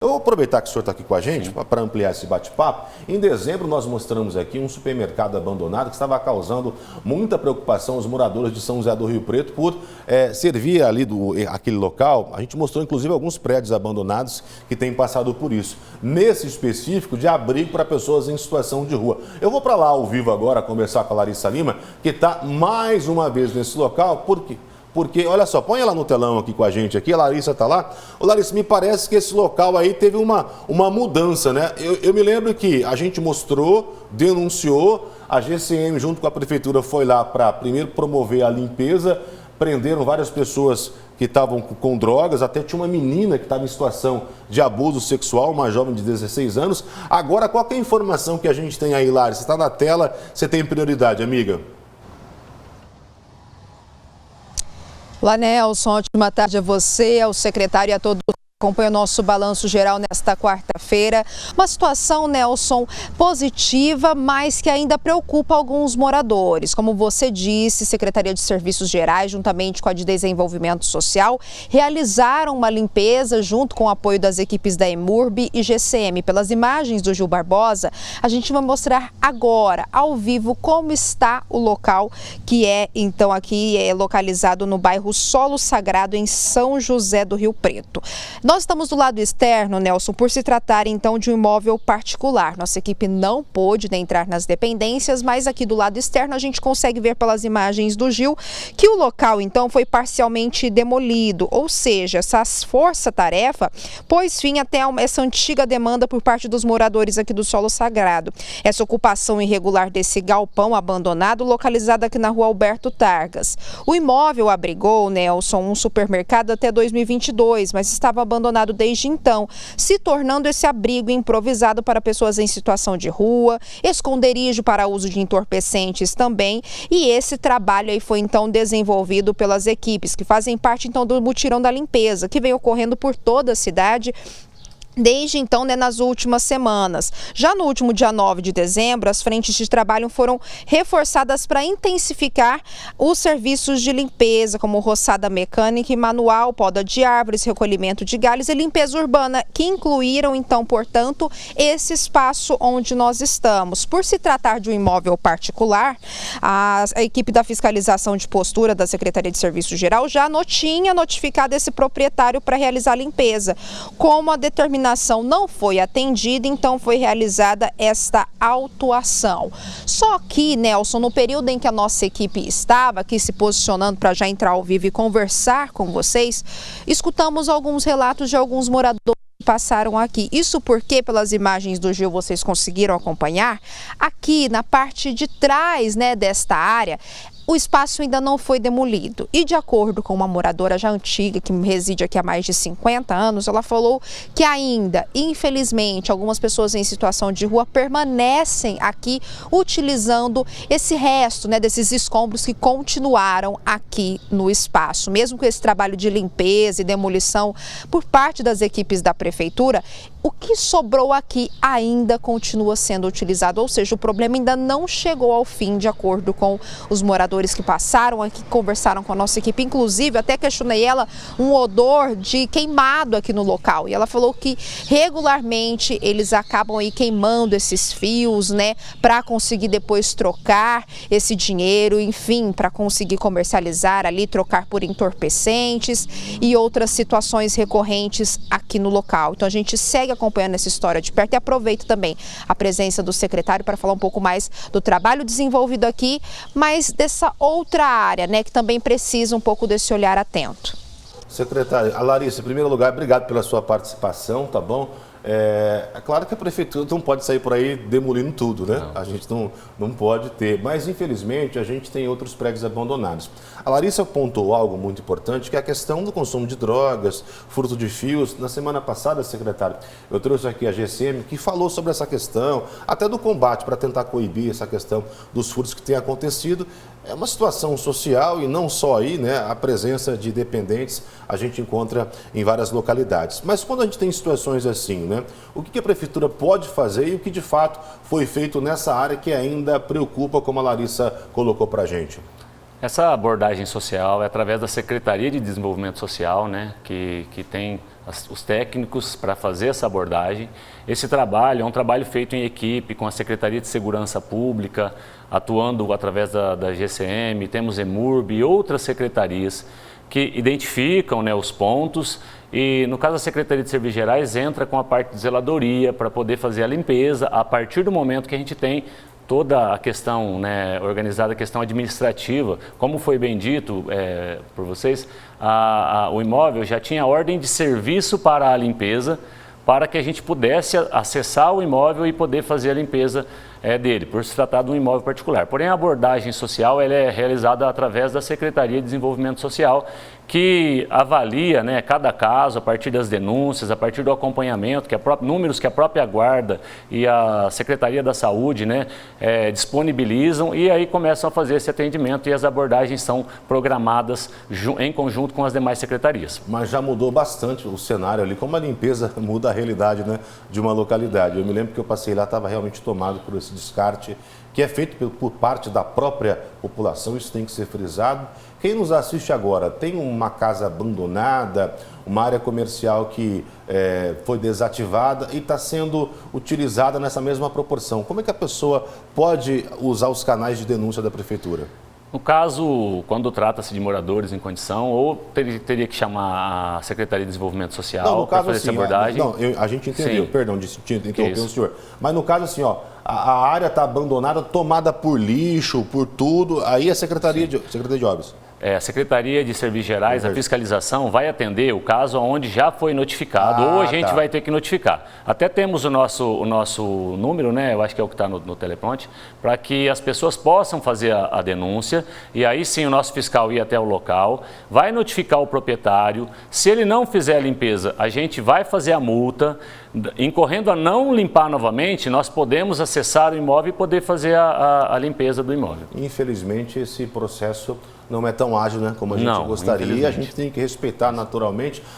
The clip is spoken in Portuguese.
Eu vou aproveitar que o senhor está aqui com a gente para ampliar esse bate-papo. Em dezembro, nós mostramos aqui um supermercado abandonado que estava causando muita preocupação aos moradores de São José do Rio Preto por servir ali aquele local. A gente mostrou, inclusive, alguns prédios abandonados que têm passado por isso. Nesse específico, de abrigo para pessoas em situação de rua. Eu vou para lá ao vivo agora conversar com a Larissa Lima, que está mais uma vez nesse local. Por quê? Porque, olha só, põe ela no telão aqui com a gente aqui, a Larissa está lá. Ô Larissa, me parece que esse local aí teve uma mudança, né? Eu me lembro que a gente mostrou, denunciou, a GCM junto com a prefeitura foi lá para primeiro promover a limpeza, prenderam várias pessoas que estavam com drogas, até tinha uma menina que estava em situação de abuso sexual, uma jovem de 16 anos. Agora, qual que é a informação que a gente tem aí, Larissa? Você está na tela, você tem prioridade, amiga. Olá, Nelson, ótima tarde a você, ao secretário e a todos que acompanham o nosso balanço geral nesta quarta-feira. Uma situação, Nelson, positiva, mas que ainda preocupa alguns moradores. Como você disse, Secretaria de Serviços Gerais, juntamente com a de Desenvolvimento Social, realizaram uma limpeza junto com o apoio das equipes da EMURB e GCM. Pelas imagens do Gil Barbosa, a gente vai mostrar agora, ao vivo, como está o local que então, aqui localizado no bairro Solo Sagrado, em São José do Rio Preto. Nós estamos do lado externo, Nelson, por se tratar então de um imóvel particular. Nossa equipe não pôde entrar nas dependências, mas aqui do lado externo a gente consegue ver pelas imagens do Gil que o local então foi parcialmente demolido, ou seja, essa força-tarefa pôs fim até essa antiga demanda por parte dos moradores aqui do Solo Sagrado. Essa ocupação irregular desse galpão abandonado, localizado aqui na rua Alberto Targas. O imóvel abrigou, Nelson, um supermercado até 2022, mas estava abandonado desde então, se tornando esse abrigo improvisado para pessoas em situação de rua, esconderijo para uso de entorpecentes também, e esse trabalho aí foi então desenvolvido pelas equipes que fazem parte então do mutirão da limpeza, que vem ocorrendo por toda a cidade desde então, nas últimas semanas. Já no último dia 9 de dezembro, as frentes de trabalho foram reforçadas para intensificar os serviços de limpeza, como roçada mecânica e manual, poda de árvores, recolhimento de galhos e limpeza urbana, que incluíram, então, portanto, esse espaço onde nós estamos. Por se tratar de um imóvel particular, a equipe da fiscalização de postura da Secretaria de Serviço Geral já tinha notificado esse proprietário para realizar a limpeza. Como a determinação não foi atendida, então foi realizada esta autuação. Só que, Nelson, no período em que a nossa equipe estava aqui se posicionando para já entrar ao vivo e conversar com vocês, escutamos alguns relatos de alguns moradores que passaram aqui. Isso porque, pelas imagens do Gil, vocês conseguiram acompanhar, aqui na parte de trás, desta área, o espaço ainda não foi demolido. E de acordo com uma moradora já antiga, que reside aqui há mais de 50 anos, ela falou que ainda, infelizmente, algumas pessoas em situação de rua permanecem aqui utilizando esse resto, desses escombros que continuaram aqui no espaço. Mesmo com esse trabalho de limpeza e demolição por parte das equipes da prefeitura, o que sobrou aqui ainda continua sendo utilizado, ou seja, o problema ainda não chegou ao fim, de acordo com os moradores que passaram aqui, conversaram com a nossa equipe. Inclusive, até questionei ela um odor de queimado aqui no local. E ela falou que regularmente eles acabam aí queimando esses fios, para conseguir depois trocar esse dinheiro, enfim, para conseguir comercializar ali, trocar por entorpecentes e outras situações recorrentes aqui no local. Então a gente segue acompanhando essa história de perto e aproveito também a presença do secretário para falar um pouco mais do trabalho desenvolvido aqui, mas dessa outra área, que também precisa um pouco desse olhar atento. Secretário, a Larissa, em primeiro lugar, obrigado pela sua participação, tá bom? É claro que a prefeitura não pode sair por aí demolindo tudo, Não. A gente não pode ter, mas infelizmente a gente tem outros prédios abandonados. A Larissa apontou algo muito importante, que é a questão do consumo de drogas, furto de fios. Na semana passada, secretário, eu trouxe aqui a GCM, que falou sobre essa questão, até do combate para tentar coibir essa questão dos furtos que tem acontecido. É uma situação social e não só aí, a presença de dependentes a gente encontra em várias localidades. Mas quando a gente tem situações assim, o que a prefeitura pode fazer e o que de fato foi feito nessa área que ainda preocupa, como a Larissa colocou para a gente? Essa abordagem social é através da Secretaria de Desenvolvimento Social, né, que tem os técnicos para fazer essa abordagem. Esse trabalho é um trabalho feito em equipe com a Secretaria de Segurança Pública, atuando através da GCM, temos EMURB e outras secretarias que identificam, né, os pontos e, no caso da Secretaria de Serviços Gerais, entra com a parte de zeladoria para poder fazer a limpeza a partir do momento que a gente tem toda a questão, né, organizada, a questão administrativa. Como foi bem dito por vocês, o imóvel já tinha ordem de serviço para a limpeza, para que a gente pudesse acessar o imóvel e poder fazer a limpeza dele, por se tratar de um imóvel particular. Porém, a abordagem social ela é realizada através da Secretaria de Desenvolvimento Social, que avalia, né, cada caso a partir das denúncias, a partir do acompanhamento, números que a própria Guarda e a Secretaria da Saúde, né, disponibilizam, e aí começam a fazer esse atendimento e as abordagens são programadas em conjunto com as demais secretarias. Mas já mudou bastante o cenário ali, como a limpeza muda a realidade, né, de uma localidade. Eu me lembro que eu passei lá, estava realmente tomado por esse descarte, que é feito por parte da própria população, isso tem que ser frisado. Quem nos assiste agora, tem uma casa abandonada, uma área comercial que foi desativada e está sendo utilizada nessa mesma proporção. Como é que a pessoa pode usar os canais de denúncia da Prefeitura? No caso, quando trata-se de moradores em condição, ou teria que chamar a Secretaria de Desenvolvimento Social para fazer essa abordagem? A gente entendeu, sim. Perdão, de interromper o senhor. Mas no caso assim, a área está abandonada, tomada por lixo, por tudo, aí a Secretaria de Obras. A Secretaria de Serviços Gerais, a fiscalização vai atender o caso onde já foi notificado ou a gente vai ter que notificar. Até temos o nosso número, né? Eu acho que é o que está no teleponte, para que as pessoas possam fazer a denúncia e aí sim o nosso fiscal ir até o local, vai notificar o proprietário. Se ele não fizer a limpeza, a gente vai fazer a multa. Incorrendo a não limpar novamente, nós podemos acessar o imóvel e poder fazer a limpeza do imóvel. Infelizmente, esse processo não é tão ágil, né, como a gente gostaria. A gente tem que respeitar naturalmente,